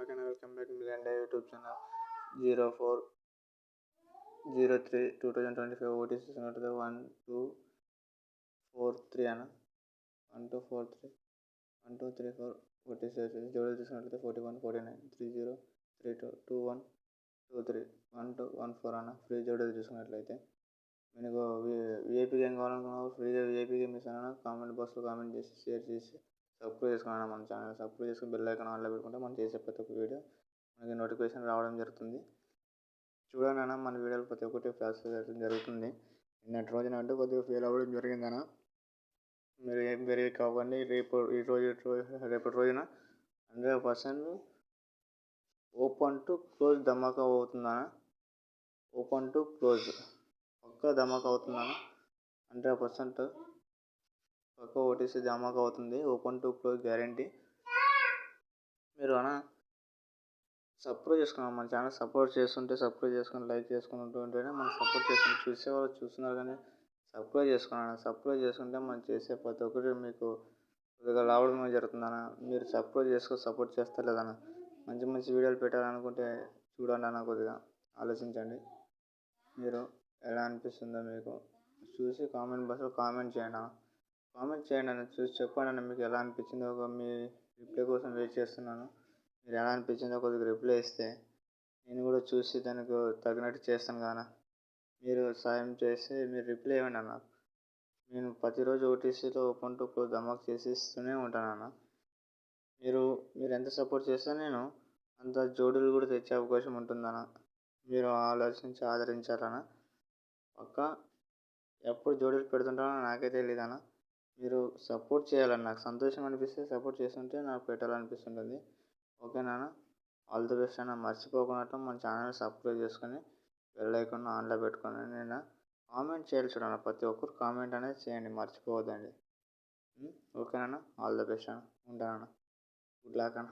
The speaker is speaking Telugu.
back and welcome back to Million Day YouTube channel. 04/03/2025 OTC to the 1243 అన్న 1243 1234 OTC వచ్చేసి జోడీ చూసినట్లయితే 41 49 30 32 21 23 1214 అన్న ఫ్రీ జోడీ చూసుకున్నట్లయితే మీకు విఐపీ గేమ్ కావాలనుకున్నావు ఫ్రీగా విఐపీ గేమ్ ఇస్తాను. కామెంట్ బాక్స్లో కామెంట్ చేసి షేర్ చేసి సబ్స్క్రైబ్ చేసుకున్నాను. మన ఛానల్ సబ్స్క్రైబ్ చేసుకుని బెల్ ఐకాన్ ఆన్లో పెట్టుకుంటే మనం చేసే ప్రతి ఒక్క వీడియో మనకి నోటిఫికేషన్ రావడం జరుగుతుంది. చూడండి అన్న, మన వీడియోలు ప్రతి ఒక్కటి ప్రాసెస్ జరుగుతుంది. నిన్నటి రోజున అంటే కొద్దిగా ఫెయిల్ అవ్వడం జరిగిందన్న. మీరు ఏం వెరీ కావండి. రేపటి రోజున 100% ఓపెన్ టు క్లోజ్ ధమాకా అవుతుందన్న. ఓపెన్ టు క్లోజ్ పక్కా ధమాకా అవుతుందన్న. 100% పక్కా ఓటీసీ ధమాకా అవుతుంది. Open to close guarantee. మీరు అన్న సబ్స్క్రైబ్ చేసుకున్నాం. మన ఛానల్ సపోర్ట్ చేస్తుంటే సబ్స్క్రైబ్ చేసుకుని లైక్ చేసుకుంటూ ఉంటేనే మనం సపోర్ట్ చేస్తాం. చూసేవాళ్ళు చూస్తున్నారు కానీ సబ్స్క్రైబ్ చేసుకున్నాను. సబ్స్క్రైబ్ చేసుకుంటే మనం చేసే ప్రతి ఒక్కటి మీకు కొద్దిగా రావడం జరుగుతుందన్న. మీరు సబ్స్క్రైబ్ చేసుకొని సపోర్ట్ చేస్తారు లేదన్న. మంచి మంచి వీడియోలు పెట్టాలనుకుంటే చూడండి అన్న, కొద్దిగా ఆలోచించండి. మీరు ఎలా అనిపిస్తుందో మీకు చూసి కామెంట్ బాక్స్లో కామెంట్ చేయండి అన్న. కామెంట్ చేయండి అన్న, చూసి చెప్పండి అన్న మీకు ఎలా అనిపించిందో. మీ రిప్లై కోసం వెయిట్ చేస్తున్నాను. మీరు ఎలా అనిపించిందో కొద్దిగా రిప్లై ఇస్తే నేను కూడా చూసి దానికి తగినట్టు చేస్తాను కదా. మీరు సాయం చేసి మీరు రిప్లై ఇవ్వండి అన్న. నేను ప్రతిరోజు ఓటీసీలో ఓపెన్ టు క్లోజ్ ధమాక్ చేసిస్తూనే ఉంటాను అన్న. మీరు ఎంత సపోర్ట్ చేస్తే నేను అంత జోడీలు కూడా తెచ్చే అవకాశం ఉంటుందన్న. మీరు ఆలోచించి ఆదరించాలన్న. పక్కా ఎప్పుడు జోడీలు పెడుతుంటానో నాకే తెలియదన్న. మీరు సపోర్ట్ చేయాలన్న. నాకు సంతోషం అనిపిస్తే సపోర్ట్ చేస్తుంటే నాకు పెట్టాలనిపిస్తుంటుంది. ఓకేనా అన్న. ఆల్ ది బెస్ట్ అన్న. మర్చిపోకుండా మన ఛానల్ సబ్స్క్రైబ్ చేసుకొని బెల్ ఐకాన్ ఆన్లో పెట్టుకొని నేను కామెంట్ చేయాలి చూడన్న. ప్రతి ఒక్కరు కామెంట్ అనేది చేయండి, మర్చిపోవద్దండి. ఓకేనా. ఆల్ ది బెస్ట్ అన్న. ఉంటానన్న. గుడ్ లక్ అన్న.